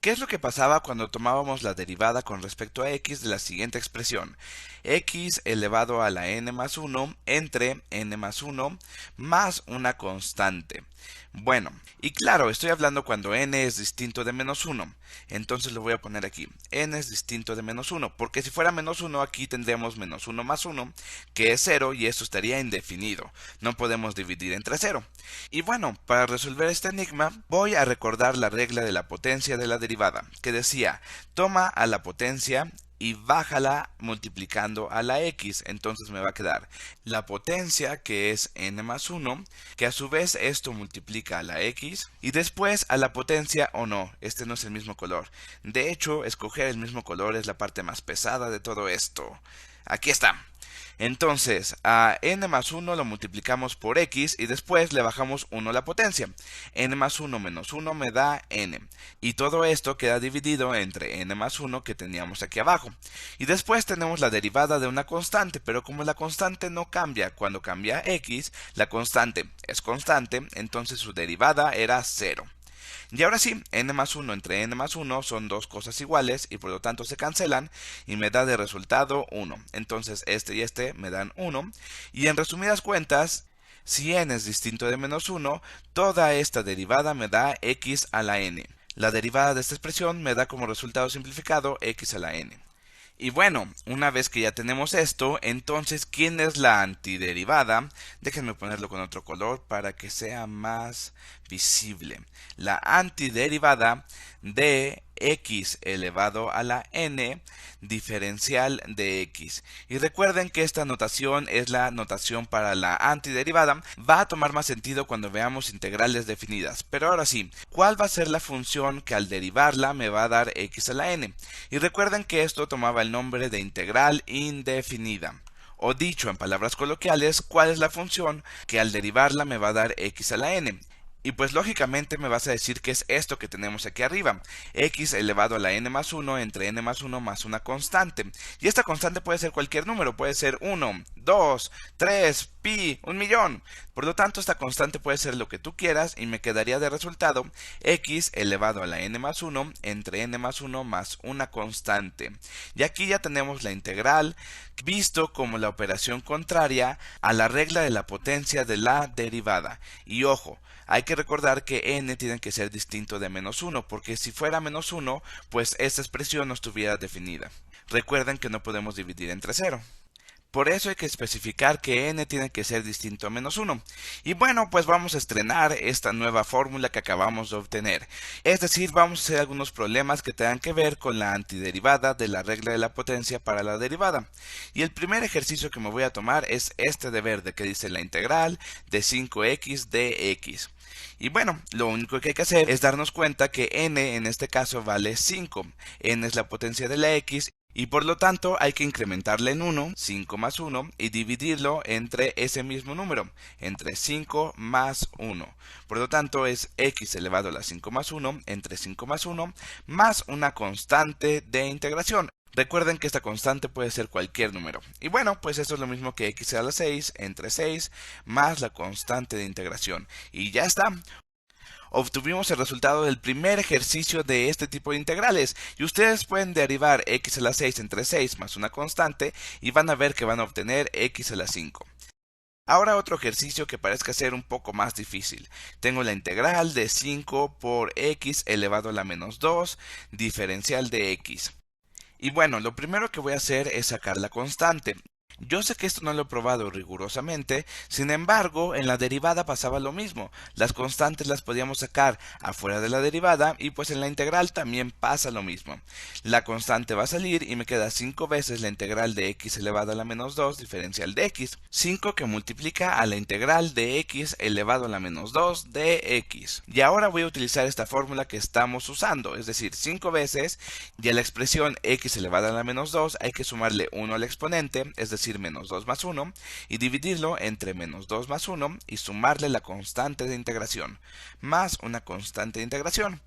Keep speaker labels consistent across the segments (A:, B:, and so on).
A: ¿Qué es lo que pasaba cuando tomábamos la derivada con respecto a x de la siguiente expresión? X elevado a la n más 1 entre n más 1 más una constante. Bueno, y claro, estoy hablando cuando n es distinto de menos 1. Entonces lo voy a poner aquí. N es distinto de menos 1, porque si fuera menos 1 aquí tendríamos menos 1 más 1, que es 0, y esto estaría indefinido. No podemos dividir entre 0. Y bueno, para resolver este enigma, voy a recordar la regla de la potencia de la derivada, que decía, toma a la potencia y bájala multiplicando a la x. Entonces me va a quedar la potencia, que es n más 1, que a su vez esto multiplica a la x, y después a la potencia, o no, este no es el mismo color. De hecho, escoger el mismo color es la parte más pesada de todo esto. Aquí está. Entonces, a n más 1 lo multiplicamos por x y después le bajamos 1 a la potencia. N más 1 menos 1 me da n. Y todo esto queda dividido entre n más 1 que teníamos aquí abajo. Y después tenemos la derivada de una constante, pero como la constante no cambia cuando cambia x, la constante es constante, entonces su derivada era 0. Y ahora sí, n más 1 entre n más 1 son dos cosas iguales y por lo tanto se cancelan y me da de resultado 1. Entonces este y este me dan 1. Y en resumidas cuentas, si n es distinto de menos 1, toda esta derivada me da x a la n. La derivada de esta expresión me da como resultado simplificado x a la n. Y bueno, una vez que ya tenemos esto, entonces, ¿quién es la antiderivada? Déjenme ponerlo con otro color para que sea más visible. La antiderivada de x elevado a la n diferencial de x. Y recuerden que esta notación es la notación para la antiderivada. Va a tomar más sentido cuando veamos integrales definidas. Pero ahora sí, ¿cuál va a ser la función que al derivarla me va a dar x a la n? Y recuerden que esto tomaba el nombre de integral indefinida. O dicho en palabras coloquiales, ¿cuál es la función que al derivarla me va a dar x a la n? Y pues lógicamente me vas a decir que es esto que tenemos aquí arriba, x elevado a la n más 1 entre n más 1 más una constante. Y esta constante puede ser cualquier número, puede ser 1, 2, 3, pi, 1.000.000. Por lo tanto, esta constante puede ser lo que tú quieras y me quedaría de resultado x elevado a la n más 1 entre n más 1 más una constante. Y aquí ya tenemos la integral visto como la operación contraria a la regla de la potencia de la derivada. Y ojo, hay que recordar que n tiene que ser distinto de menos 1, porque si fuera menos 1, pues esta expresión no estuviera definida. Recuerden que no podemos dividir entre 0. Por eso hay que especificar que n tiene que ser distinto a menos 1. Y bueno, pues vamos a estrenar esta nueva fórmula que acabamos de obtener. Es decir, vamos a hacer algunos problemas que tengan que ver con la antiderivada de la regla de la potencia para la derivada. Y el primer ejercicio que me voy a tomar es este de verde, que dice la integral de 5x dx. Y bueno, lo único que hay que hacer es darnos cuenta que n en este caso vale 5. N es la potencia de la x y por lo tanto hay que incrementarle en 1, 5 más 1, y dividirlo entre ese mismo número, entre 5 más 1. Por lo tanto es x elevado a la 5 más 1 entre 5 más 1 más una constante de integración. Recuerden que esta constante puede ser cualquier número. Y bueno, pues esto es lo mismo que x a la 6 entre 6 más la constante de integración. Y ya está. Obtuvimos el resultado del primer ejercicio de este tipo de integrales y ustedes pueden derivar x a la 6 entre 6 más una constante y van a ver que van a obtener x a la 5. Ahora otro ejercicio que parezca ser un poco más difícil. Tengo la integral de 5 por x elevado a la menos 2 diferencial de x. Y bueno, lo primero que voy a hacer es sacar la constante. Yo sé que esto no lo he probado rigurosamente, sin embargo, en la derivada pasaba lo mismo. Las constantes las podíamos sacar afuera de la derivada y pues en la integral también pasa lo mismo. La constante va a salir y me queda 5 veces la integral de x elevado a la menos 2 diferencial de x. 5 que multiplica a la integral de x elevado a la menos 2 de x. Y ahora voy a utilizar esta fórmula que estamos usando, es decir, 5 veces, y a la expresión x elevado a la menos 2 hay que sumarle 1 al exponente, es decir, menos 2 más 1, y dividirlo entre menos 2 más 1 y sumarle la constante de integración, más una constante de integración.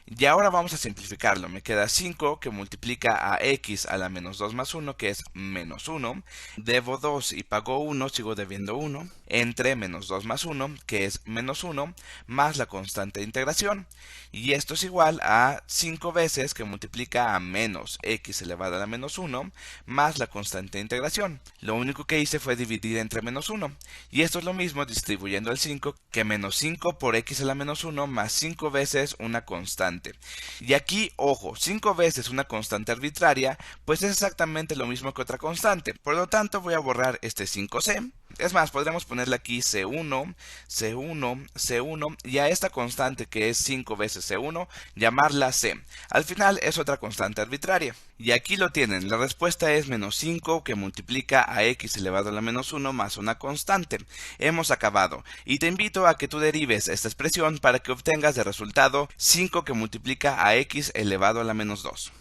A: Y ahora vamos a simplificarlo. Me queda 5 que multiplica a x a la menos 2 más 1, que es menos 1. Debo 2 y pago 1, sigo debiendo 1. Entre menos 2 más 1, que es menos 1, más la constante de integración. Y esto es igual a 5 veces que multiplica a menos x elevado a la menos 1, más la constante de integración. Lo único que hice fue dividir entre menos 1. Y esto es lo mismo distribuyendo el 5 que menos 5 por x a la menos 1 más 5 veces una constante. Y aquí, ojo, 5 veces una constante arbitraria, pues es exactamente lo mismo que otra constante. Por lo tanto, voy a borrar este 5c. Es más, podríamos ponerle aquí C1, C1, C1 y a esta constante que es 5 veces C1, llamarla C. Al final es otra constante arbitraria. Y aquí lo tienen, la respuesta es menos 5 que multiplica a x elevado a la menos 1 más una constante. Hemos acabado y te invito a que tú derives esta expresión para que obtengas de resultado 5 que multiplica a x elevado a la menos 2.